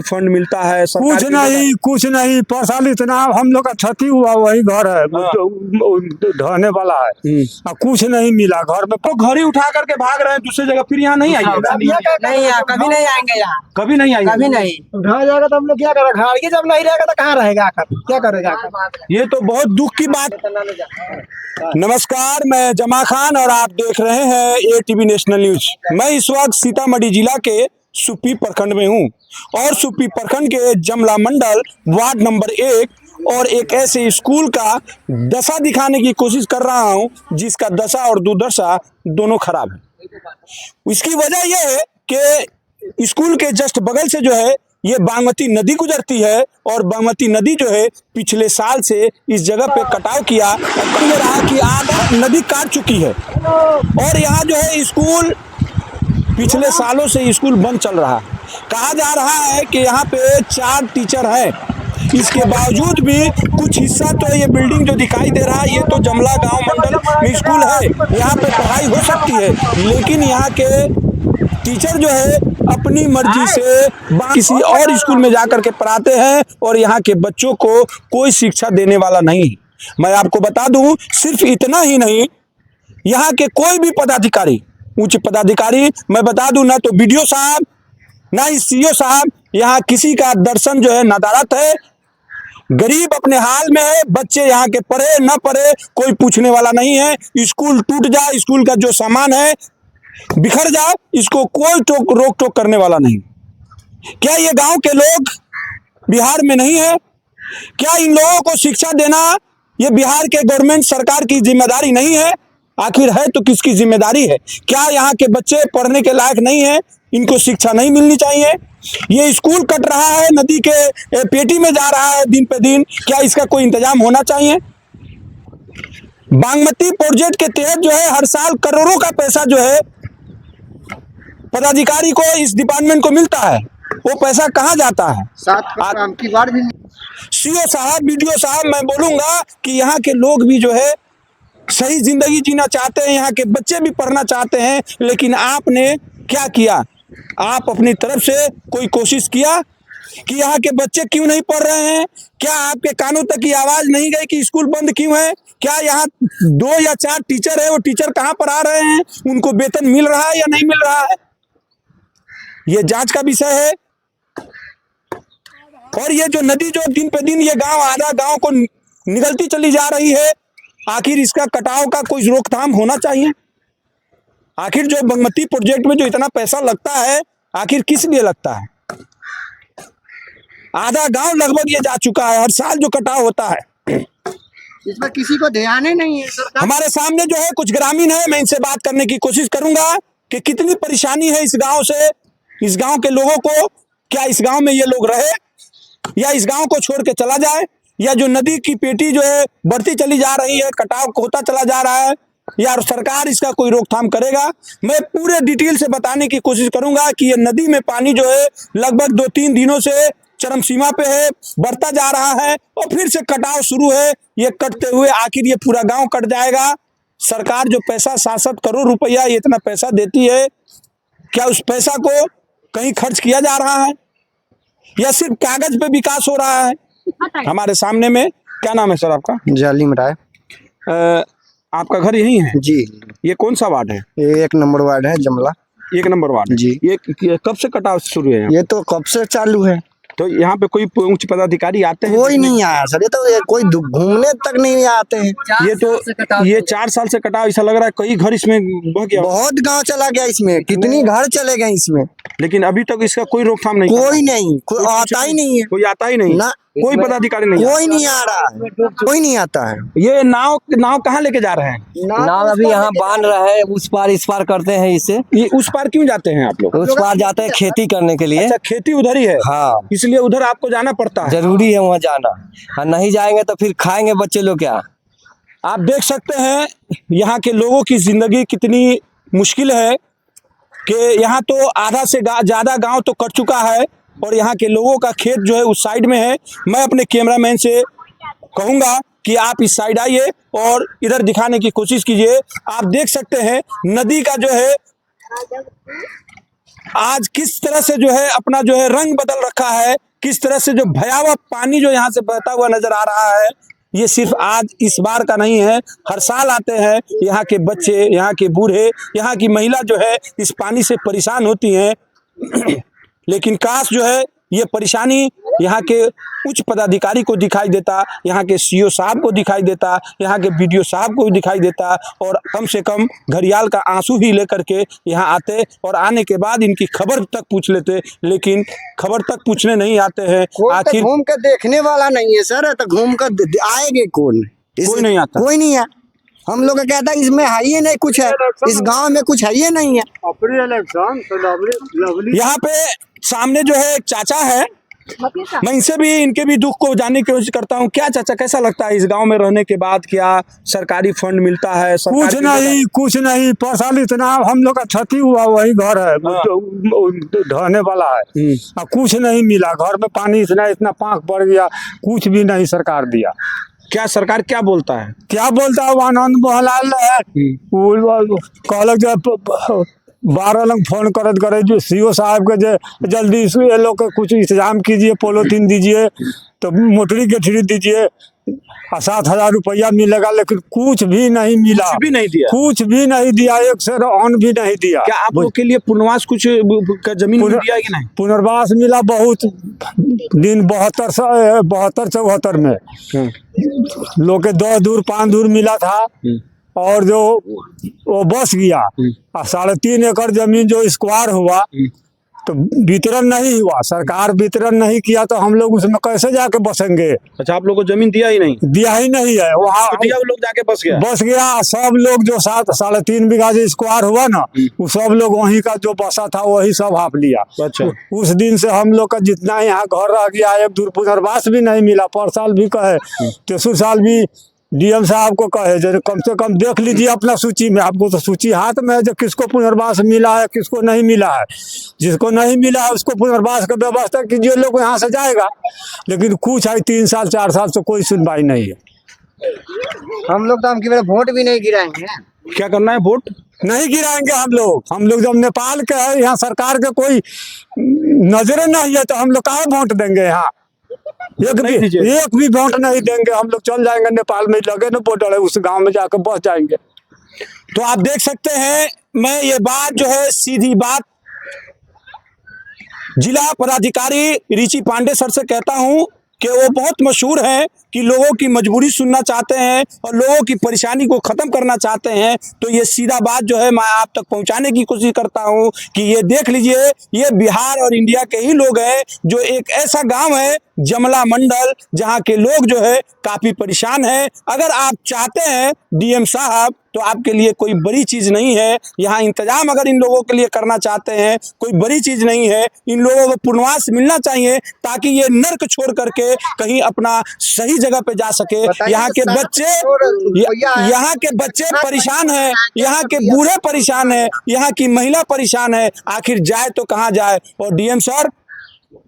Fund मिलता है? कुछ नहीं पैसा इतना हम लोग का क्षति हुआ वही घर है ढहने वाला है कुछ नहीं मिला घर में। तो घर ही उठा करके भाग रहे हैं दूसरी जगह, फिर यहाँ नहीं आइए? नहीं यहाँ कभी नहीं आएंगे, यहाँ कभी नहीं आएंगे? कभी नहीं। उठा जाएगा तो हम लोग क्या करें? घर जब नहीं रहेगा तो कहाँ रहेगा आकर, क्या करेगा? ये तो बहुत दुख की बात। नमस्कार, मैं जमा खान और आप देख रहे हैं एटीवी नेशनल न्यूज। मैं इस वक्त सीतामढ़ी जिला के सुप्पी प्रखंड में हूं और सुप्पी प्रखंड के जमला मंडल वार्ड नंबर 1 और एक ऐसे स्कूल का दशा दिखाने की कोशिश कर रहा हूं जिसका दशा और दुर्दशा दोनों खराब है। इसकी वजह यह है कि स्कूल के जस्ट बगल से जो है ये बागमती नदी गुजरती है और बागमती नदी जो है पिछले साल से इस जगह पे कटाव किया और रहा कि आधा नदी काट चुकी है और यहाँ जो है स्कूल पिछले सालों से स्कूल बंद चल रहा है। कहा जा रहा है कि यहाँ पे 4 टीचर हैं, इसके बावजूद भी कुछ हिस्सा तो ये बिल्डिंग जो दिखाई दे रहा है ये तो जमला गांव मंडल में स्कूल है, यहाँ पे पढ़ाई हो सकती है, लेकिन यहाँ के टीचर जो है अपनी मर्जी से किसी और स्कूल में जाकर के पढ़ाते हैं और यहाँ के बच्चों को कोई शिक्षा देने वाला नहीं। मैं आपको बता दूं, सिर्फ इतना ही नहीं, यहाँ के कोई भी पदाधिकारी, उच्च पदाधिकारी, मैं बता दूं ना तो बीडीओ साहब ना ही सीओ साहब, यहाँ किसी का दर्शन जो है नदारत है। गरीब अपने हाल में है, बच्चे यहाँ के पढ़े न पढ़े कोई पूछने वाला नहीं है। स्कूल टूट जाए, स्कूल का जो सामान है बिखर जाए, इसको कोई रोक टोक करने वाला नहीं। क्या ये गांव के लोग बिहार में नहीं है? क्या इन लोगों को शिक्षा देना ये बिहार के गवर्नमेंट सरकार की जिम्मेदारी नहीं है? आखिर है तो किसकी जिम्मेदारी है? क्या यहाँ के बच्चे पढ़ने के लायक नहीं है? इनको शिक्षा नहीं मिलनी चाहिए? ये स्कूल कट रहा है, नदी के पेटी में जा रहा है दिन पे दिन, क्या इसका कोई इंतजाम होना चाहिए? बागमती प्रोजेक्ट के तहत जो है हर साल करोड़ों का पैसा जो है पदाधिकारी को, इस डिपार्टमेंट को मिलता है, वो पैसा कहाँ जाता है? सीओ साहब, बीडीओ साहब, मैं बोलूंगा कि यहाँ के लोग भी जो है सही जिंदगी जीना चाहते हैं, यहाँ के बच्चे भी पढ़ना चाहते हैं, लेकिन आपने क्या किया? आप अपनी तरफ से कोई कोशिश किया कि यहाँ के बच्चे क्यों नहीं पढ़ रहे हैं? क्या आपके कानों तक की आवाज नहीं गई कि स्कूल बंद क्यों है? क्या यहाँ 2 या 4 टीचर है, वो टीचर कहाँ पर आ रहे हैं? उनको वेतन मिल रहा है या नहीं मिल रहा है? ये जांच का विषय है। और ये जो नदी जो दिन पे दिन ये गांव, आधा गांव को निगलती चली जा रही है, आखिर इसका कटाव का कोई रोकथाम होना चाहिए। आखिर जो बागमती प्रोजेक्ट में जो इतना पैसा लगता है, आखिर किस लिए लगता है? आधा गांव लगभग ये जा चुका है, हर साल जो कटाव होता है इस पर किसी को ध्यान ही नहीं है। हमारे सामने जो है कुछ ग्रामीण है, मैं इनसे बात करने की कोशिश करूंगा कि कितनी परेशानी है इस गांव से, इस गांव के लोगों को। क्या इस गांव में ये लोग रहे या इस गांव को छोड़ के चला जाए, या जो नदी की पेटी जो है बढ़ती चली जा रही है, कटाव होता चला जा रहा है, या सरकार इसका कोई रोकथाम करेगा? मैं पूरे डिटेल से बताने की कोशिश करूंगा कि ये नदी में पानी जो है लगभग 2-3 दिनों से चरम सीमा पे है, बढ़ता जा रहा है और फिर से कटाव शुरू है। ये कटते हुए आखिर ये पूरा गांव कट जाएगा। सरकार जो पैसा 7-7 करोड़ रुपया ये इतना पैसा देती है, क्या उस पैसा को कहीं खर्च किया जा रहा है या सिर्फ कागज पे विकास हो रहा है? हमारे सामने में, क्या नाम है सर आपका? जालिम राय। आपका घर यही है जी। ये कौन सा वार्ड है? ये 1 नंबर वार्ड है, जमला 1 नंबर वार्ड जी। ये कब से कटाव शुरू है? ये तो कब से चालू है। तो यहाँ पे कोई उच्च पदाधिकारी आते हैं? कोई नहीं आया सर, ये तो कोई घूमने तक नहीं आते हैं। ये 4 साल से कटाव, ऐसा लग रहा है कई घर इसमें बह गया। बहुत गांव चला गया इसमें, कितनी घर चले गए इसमें, लेकिन अभी तक इसका कोई रोकथाम नहीं। कोई नहीं, कोई आता ही नहीं है, कोई आता ही नहीं ना, कोई पदाधिकारी नहीं, कोई नहीं आ रहा है, कोई नहीं आता है। ये नाव कहाँ लेके जा रहे हैं? नाव अभी यहाँ बांध रहा है, उस पार इस पार करते हैं इससे। ये उस पार क्यों जाते हैं आप लोग? उस पार जाते हैं खेती करने के लिए। अच्छा, खेती उधर ही है? हाँ, इसलिए उधर आपको जाना पड़ता है। जरूरी है वहाँ जाना, और नहीं जाएंगे तो फिर खाएंगे बच्चे लोग क्या? आप देख सकते हैं यहाँ के लोगों की जिंदगी कितनी मुश्किल है कि यहाँ तो आधा से ज्यादा गांव तो कट चुका है और यहाँ के लोगों का खेत जो है उस साइड में है। मैं अपने कैमरामैन से कहूँगा कि आप इस साइड आइए और इधर दिखाने की कोशिश कीजिए। आप देख सकते हैं नदी का जो है आज किस तरह से जो है अपना जो है रंग बदल रखा है, किस तरह से जो भयावह पानी जो यहाँ से बहता हुआ नजर आ रहा है, ये सिर्फ आज इस बार का नहीं है, हर साल आते हैं यहाँ के बच्चे, यहाँ के बूढ़े, यहाँ की महिला जो है इस पानी से परेशान होती हैं। लेकिन काश जो है ये परेशानी यहाँ के उच्च पदाधिकारी को दिखाई देता, यहाँ के सीओ साहब को दिखाई देता, यहाँ के बीडीओ साहब को भी दिखाई देता, और कम से कम घड़ियाल का आंसू ही लेकर के यहाँ आते और आने के बाद इनकी खबर तक पूछ लेते। लेकिन खबर तक पूछने नहीं आते हैं। आखिर घूम कर देखने वाला नहीं है सर, तो घूम कर आएंगे कौन? कोई नहीं आता, कोई नहीं है। हम लोग कहता है इसमें है ही नहीं कुछ, है इस गांव में कुछ है ही नहीं है। यहाँ पे सामने जो है एक चाचा है, मैं इनसे भी इनके भी दुख को जानने की कोशिश करता हूँ। क्या चाचा, कैसा लगता है इस गांव में रहने के बाद? क्या सरकारी फंड मिलता है? कुछ नहीं पर साल इतना हम लोग का क्षति हुआ, वही घर है ढहने वाला है, कुछ नहीं मिला। घर में पानी इतना पाँख बढ़ गया, कुछ भी नहीं सरकार दिया। क्या सरकार क्या बोलता है? क्या बोलता है? आनंद मोहनलाल है, कहलक जब 12 लंग फोन करत करे जो सीओ साहब के जे जल्दी ये लोग के कुछ इंतजाम कीजिए, पोलोथीन दीजिए, तो मोटरी गठरी दीजिए, 7,000 रुपया मिलेगा। लेकिन कुछ भी नहीं मिला, कुछ भी नहीं दिया, कुछ भी नहीं दिया, एक से अन्न भी नहीं दिया। क्या आप लोग के लिए पुनर्वास कुछ जमीन दिया है कि नहीं? पुनर्वास मिला बहुत दिन, 72-74 में लोग के 10 दूर 5 दूर मिला था, और जो वो बस गया। 3.5 एकड़ जमीन जो स्क्वायर हुआ तो वितरण नहीं हुआ, सरकार वितरण नहीं किया, तो हम लोग उसमें कैसे जाके बसेंगे? अच्छा, आप लोग को जमीन दिया ही नहीं? दिया ही नहीं है, वहाँ तो दिया, वो लोग जाके बस गया। सब लोग जो 3.5 बीघा जो स्क्वायर हुआ ना, वो सब लोग वहीं का जो बसा था वही सब हाँप लिया। अच्छा, उस दिन से हम लोग का जितना यहाँ घर रह गया, एक दूर पुनर्वास भी नहीं मिला। पर साल भी कहे, तेसर साल भी डीएम साहब को कहे जो कम से कम देख लीजिए अपना सूची में, आपको तो सूची हाथ में है जो किसको पुनर्वास मिला है, किसको नहीं मिला है। जिसको नहीं मिला है उसको पुनर्वास का व्यवस्था कीजिए, लोग यहाँ से जाएगा। लेकिन कुछ है 3 साल 4 साल से कोई सुनवाई नहीं है। हम लोग तो हम की वोट भी नहीं गिराएंगे। क्या करना है? वोट नहीं गिराएंगे हम लोग जब नेपाल के है, यहाँ सरकार के कोई नजरें नहीं है, तो हम लोग कहाँ वोट देंगे? यहाँ एक भी वोट नहीं देंगे। हम लोग चल जाएंगे नेपाल में, लगे ना बॉर्डर है, उस गांव में जाकर बस जाएंगे। तो आप देख सकते हैं, मैं ये बात जो है सीधी बात जिला पदाधिकारी रिची पांडे सर से कहता हूं कि वो बहुत मशहूर हैं कि लोगों की मजबूरी सुनना चाहते हैं और लोगों की परेशानी को ख़त्म करना चाहते हैं। तो ये सीधा बात जो है मैं आप तक पहुंचाने की कोशिश करता हूं कि ये देख लीजिए, ये बिहार और इंडिया के ही लोग हैं। जो एक ऐसा गांव है जमला मंडल, जहां के लोग जो है काफ़ी परेशान हैं। अगर आप चाहते हैं डीएम साहब, तो आपके लिए कोई बड़ी चीज़ नहीं है। यहाँ इंतजाम अगर इन लोगों के लिए करना चाहते हैं, कोई बड़ी चीज़ नहीं है। इन लोगों को पुनर्वास मिलना चाहिए ताकि ये नर्क छोड़ करके कहीं अपना सही जगह पे जा सके। यहाँ के बच्चे परेशान हैं, यहाँ के बूढ़े परेशान हैं, यहाँ की महिला परेशान है। आखिर जाए तो कहाँ जाए? और डीएम सर,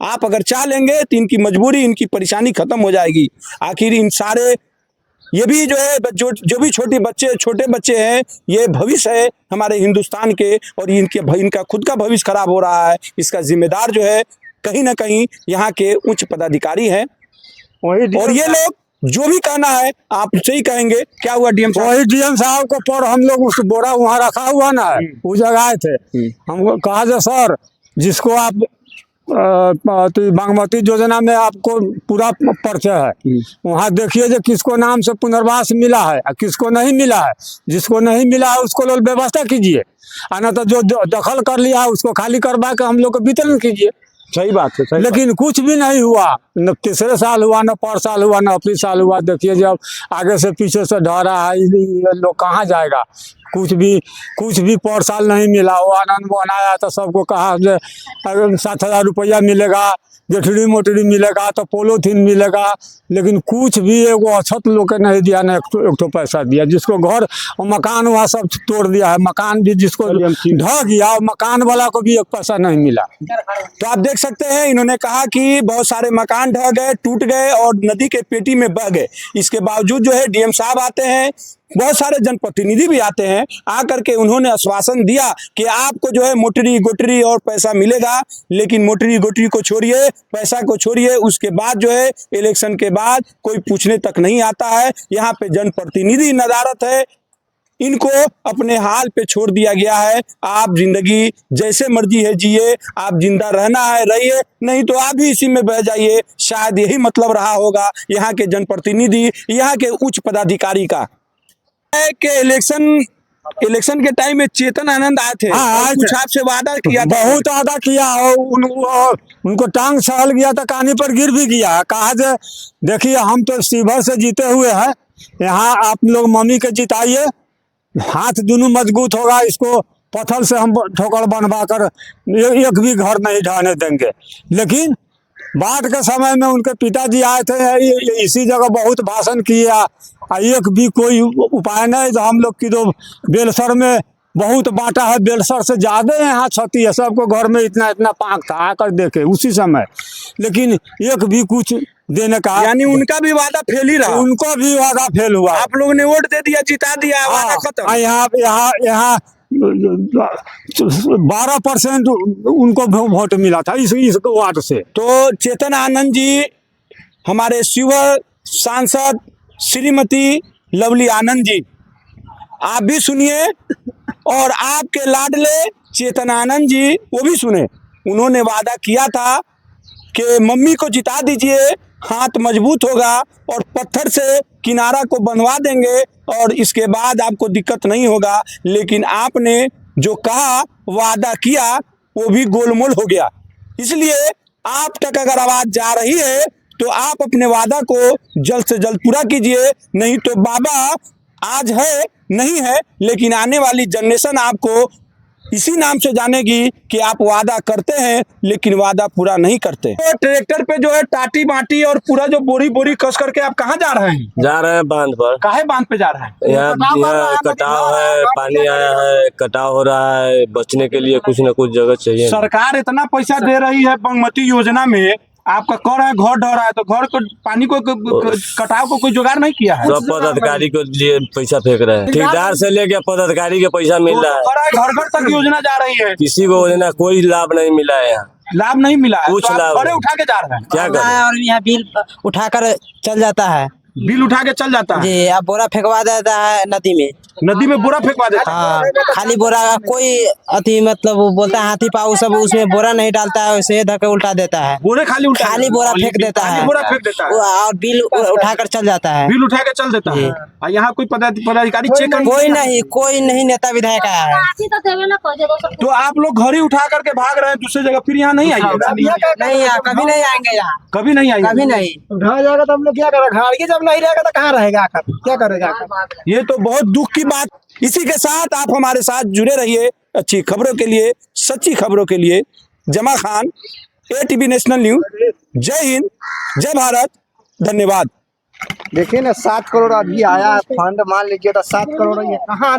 आप अगर चाह लेंगे तो इनकी मजबूरी, इनकी परेशानी खत्म हो जाएगी। आखिर इन सारे ये भी जो है जो भी छोटे बच्चे हैं, ये भविष्य है हमारे हिंदुस्तान के, और इनका खुद का भविष्य खराब हो रहा है। इसका जिम्मेदार जो है कहीं ना कहीं यहाँ के उच्च पदाधिकारी हैं। और ये लोग जो भी कहना है आप सही कहेंगे। क्या हुआ डीएम साहब? वही डीएम साहब को पर हम लोग उस बोरा वहाँ रखा हुआ ना है, उस जगह आए थे। हमको कहा जो सर, जिसको आप बागमती योजना में आपको पूरा परिचय है, वहाँ देखिए जो किसको नाम से पुनर्वास मिला है और किसको नहीं मिला है। जिसको नहीं मिला है उसको लोग व्यवस्था कीजिए, और न तो जो दखल कर लिया है उसको खाली करवा के हम लोग को वितरण कीजिए। सही बात है। लेकिन कुछ भी नहीं हुआ, न तीसरे साल हुआ, न पर साल हुआ, न अगले साल हुआ। देखिए जब आगे से पीछे से ढह रहा है, लोग कहाँ जाएगा? कुछ भी पर साल नहीं मिला। वो आनंद मोहन आया तो सबको कहा अगर 7,000 रुपया मिलेगा, गठरी मोटरी मिलेगा, तो पोलोथीन मिलेगा। लेकिन कुछ भी एगो अछत लोग के नहीं दिया, ना एक तो पैसा दिया। जिसको घर और मकान हुआ सब तोड़ दिया है, मकान भी जिसको ढह गया, मकान वाला को भी एक पैसा नहीं मिला। तो आप देख सकते हैं, इन्होंने कहा कि बहुत सारे मकान ढह गए, टूट गए और नदी के पेटी में बह गए। इसके बावजूद जो है डीएम साहब आते हैं, बहुत सारे जनप्रतिनिधि भी आते हैं, आकर के उन्होंने आश्वासन दिया कि आपको जो है मोटरी गोटरी और पैसा मिलेगा, लेकिन मोटरी गोटरी को छोड़िए, पैसा को छोड़िए, उसके बाद जो है इलेक्शन के बाद कोई पूछने तक नहीं आता है। यहाँ पे जनप्रतिनिधि नदारत है, इनको अपने हाल पे छोड़ दिया गया है। आप जिंदगी जैसे मर्जी है जिए, आप जिंदा रहना है रहिए, नहीं तो आप भी इसी में बह जाइए। शायद यही मतलब रहा होगा यहाँ के जनप्रतिनिधि, यहाँ के उच्च पदाधिकारी का। है कि इलेक्शन के टाइम में चेतन आनंद आए थे, हाँ, कुछ आपसे वादा किया था। बहुत वादा किया हो, उनको टांग सहल गया तो कहानी पर गिर भी गया। कहा जे देखिए हम तो शिवहर से जीते हुए हैं, यहाँ आप लोग मम्मी के जिताइए, हाथ दोनों मजबूत होगा, इसको पत्थर से हम ठोकर बनवा कर एक भी घर नहीं ढहने देंगे। लेकिन बाद के समय में उनके पिताजी आए थे, इसी जगह बहुत भाषण किया, एक भी कोई उपाय नहीं। तो हम लोग की तो बेलसर में बहुत बांटा है, बेलसर से ज्यादा यहाँ क्षति है, सबको घर में इतना इतना पाक था, आकर देखे उसी समय, लेकिन एक भी कुछ देने का, यानी उनका भी वादा फेल ही रहा। उनको भी वादा फेल हुआ। आप लोगों ने वोट दे दिया, जिता दिया, वादा खत्म। यहाँ 12% उनको वोट मिला था इस वार्ड से। तो चेतन आनंद जी, हमारे शिवहर सांसद श्रीमती लवली आनंद जी, आप भी सुनिए और आपके लाडले चेतन आनंद जी वो भी सुने। उन्होंने वादा किया था कि मम्मी को जिता दीजिए, हाथ मजबूत होगा और पत्थर से किनारा को बनवा देंगे और इसके बाद आपको दिक्कत नहीं होगा। लेकिन आपने जो कहा, वादा किया, वो भी गोलमोल हो गया। इसलिए आप तक अगर आवाज जा रही है तो आप अपने वादा को जल्द से जल्द पूरा कीजिए, नहीं तो बाबा आज है नहीं है, लेकिन आने वाली जनरेशन आपको इसी नाम से जानेगी कि आप वादा करते हैं लेकिन वादा पूरा नहीं करते। तो ट्रैक्टर पे जो है टाटी माटी और पूरा जो बोरी बोरी कस करके आप कहाँ जा रहे हैं? जा रहे हैं बांध पर। काहे बांध पे जा रहे हैं? यहाँ कटाव है, पानी आया है, कटाव हो रहा है, बचने के लिए कुछ न कुछ जगह चाहिए। सरकार इतना पैसा दे रही है बागमती योजना में, आपका कह रहा है घर ढह रहा है, तो घर को पानी को कटाव को कोई जुगाड़ नहीं किया है। सब पदाधिकारी को लिए पैसा फेंक रहे हैं, ठेकेदार से लेके पदाधिकारी के पैसा मिल रहा है। घर घर तक योजना जा रही है, किसी को योजना कोई लाभ नहीं मिला है, यहाँ लाभ नहीं मिला है, कुछ तो आप लाभ बड़े उठा के जा रहे हैं। क्या करें? और यहाँ बिल उठाकर चल जाता है, बिल उठा के चल जाता है जी। अब बोरा फेंकवा देता है नदी में, नदी में बोरा फेंकवा देता है। हाँ, खाली बोरा, कोई अति मतलब वो बोलता है हाथी पाऊ सब, उसमें बोरा नहीं डालता है, वैसे धक्के उल्टा देता है, बोरे खाली बोरा फेंक देता है, बोरा फेंक देता है और बिल उठाकर चल जाता है। बिल उठा के चल देता है। और यहाँ कोई पदाधिकारी चेक कोई नहीं नेता विधायक आया है। तो आप लोग घर ही उठा करके भाग रहे हैं दूसरी जगह, फिर यहाँ नहीं आइए। नहीं, कभी नहीं आएंगे यहाँ, कभी नहीं आइए, कभी नहीं। उठा जाएगा तो हम लोग क्या करेंगे? घर जब नहीं रहेगा तो कहाँ रहेगा आकर, क्या करेगा आकर? ये तो बहुत दुख की बात। इसी के साथ आप हमारे साथ जुड़े रहिए अच्छी खबरों के लिए, सच्ची खबरों के लिए। जमा खान, ATV नेशनल न्यूज। जय हिंद, जय भारत, धन्यवाद। देखिए ना, 7 करोड़ अभी आया फंड, मान लीजिए तो 7 करोड़ ये कहाँ